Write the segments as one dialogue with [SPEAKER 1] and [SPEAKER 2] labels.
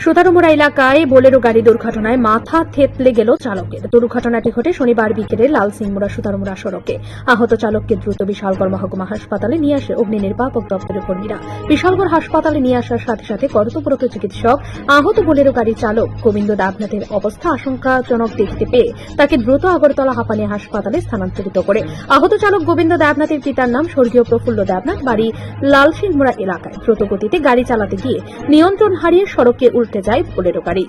[SPEAKER 1] সুতারুমুড়া এলাকায় বোলেরো গাড়ি দুর্ঘটনায় মাথা থেতলে গেল চালকের। দুর্ঘটনাটি ঘটে শনিবার বিকেলে লালসিংমুড়া সুতারুমুড়া সড়কে। আহত চালককে দ্রুত বিশালগড় মহকুমা হাসপাতালে নিয়ে আসে অগ্নি নির্বাপক দপ্তরের কর্মীরা। বিশালগড় হাসপাতালে নিয়ে আসার সাথে সাথে কর্তব্যরত চিকিৎসক আহত বোলেরো গাড়ি চালক গোবিন্দ দেবনাথের অবস্থা আশঙ্কাজনক দেখতে পেয়ে তাকে দ্রুত আগরতলা হাঁপানি হাসপাতালে স্থানান্তরিত করে। আহত চালক গোবিন্দ দেবনাথের পিতার নাম স্বর্গীয় প্রফুল্ল দেবনাথ, বাড়ি লালসিংমুড়া এলাকায়। দ্রুত গতিতে গাড়ি চালাতে গিয়ে নিয়ন্ত্রণ হারিয়ে সড়কে উল্টে যায় বোলেরো গাড়ি।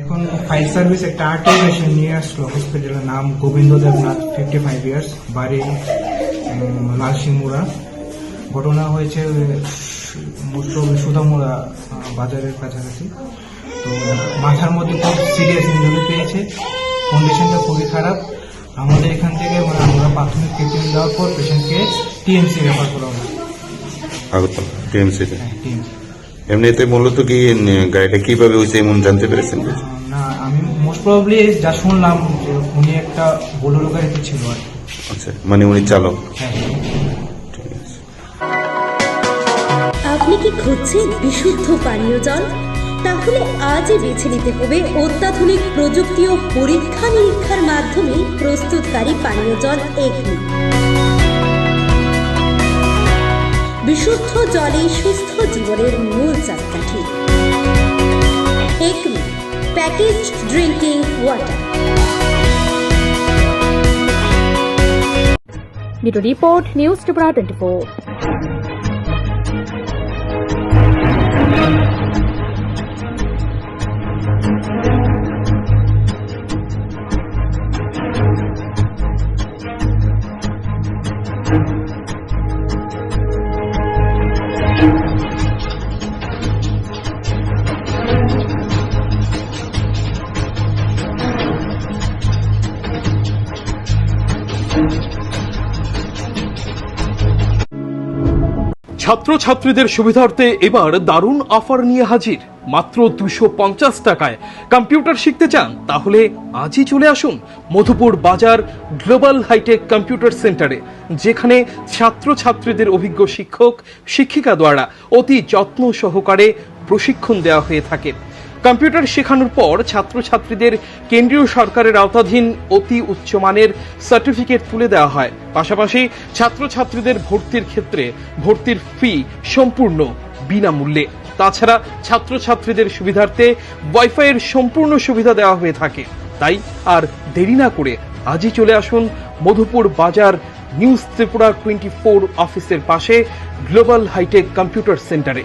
[SPEAKER 2] এখন ফায়ার সার্ভিস একটা আরটিআই পেশেন্ট নিয়ে আসলো হসপিটালের নাম গোবিন্দ দেবনাথ, 55 ইয়ার্স, বাড়ি লালসিংমুড়া। ঘটনা হয়েছে সুতামুড়া বাজারের কাছাকাছি। তো মাথার মধ্যে খুব সিরিয়াস ইনজুরি পেয়েছে, কন্ডিশনটা খুবই খারাপ। আমাদের এখান থেকে আমরা প্রাথমিক ট্রিটমেন্ট দেওয়ার পর পেশেন্টকে টিএমসি রেফার করা হয়।
[SPEAKER 3] আগরতলা টিএমসি।
[SPEAKER 2] টিএমসি
[SPEAKER 3] এমনিতে মূলত কি গাড়িটা কিভাবে হয়েছে এমন জানতে পেরেছেন?
[SPEAKER 2] না, আমি মোস্ট প্রবাবলি যা শুনলাম যে উনি একটা বোলেরো গাড়িতে ছিল আর কি।
[SPEAKER 3] আচ্ছা, মানে উনি চালক।
[SPEAKER 2] হ্যাঁ।
[SPEAKER 3] ঠিক আছে।
[SPEAKER 4] আপনি কি খুঁজছেন বিশুদ্ধ পানীয় জল? তাহলে আজই বেছে নিতে হবে অত্যাধুনিক প্রযুক্তি ও পরীক্ষা নিরীক্ষার মাধ্যমে প্রস্তুতকারী পানীয় জল এগনি। বিশুদ্ধ জলে সুস্থ জীবনের মূল চাকাঠি। এগনি packaged drinking water.
[SPEAKER 1] Bureau report, news Tripura 24।
[SPEAKER 5] ছাত্রছাত্রীদের সুবিধার্থে এবার দারুণ অফার নিয়ে হাজির। মাত্র 250 টাকায় কম্পিউটার শিখতে চান? তাহলে আজই চলে আসুন মধুপুর বাজার গ্লোবাল হাইটেক কম্পিউটার সেন্টারে, যেখানে ছাত্রছাত্রীদের অভিজ্ঞ শিক্ষক শিক্ষিকা দ্বারা অতি যত্ন সহকারে প্রশিক্ষণ দেওয়া হয়ে থাকে। কম্পিউটার শেখানোর পর ছাত্রছাত্রীদের কেন্দ্রীয় সরকারের আওতাধীন অতি উচ্চমানের সার্টিফিকেট তুলে দেওয়া হয়। পাশাপাশি ছাত্রছাত্রীদের ভর্তির ক্ষেত্রে ভর্তির ফি সম্পূর্ণ বিনামূল্যে। তাছাড়া ছাত্রছাত্রীদের সুবিধার্থে ওয়াইফাইয়ের সম্পূর্ণ সুবিধা দেওয়া হয়ে থাকে। তাই আর দেরি না করে আজই চলে আসুন মধুপুর বাজার নিউজ ত্রিপুরা 24 অফিসের পাশে গ্লোবাল হাইটেক কম্পিউটার সেন্টারে।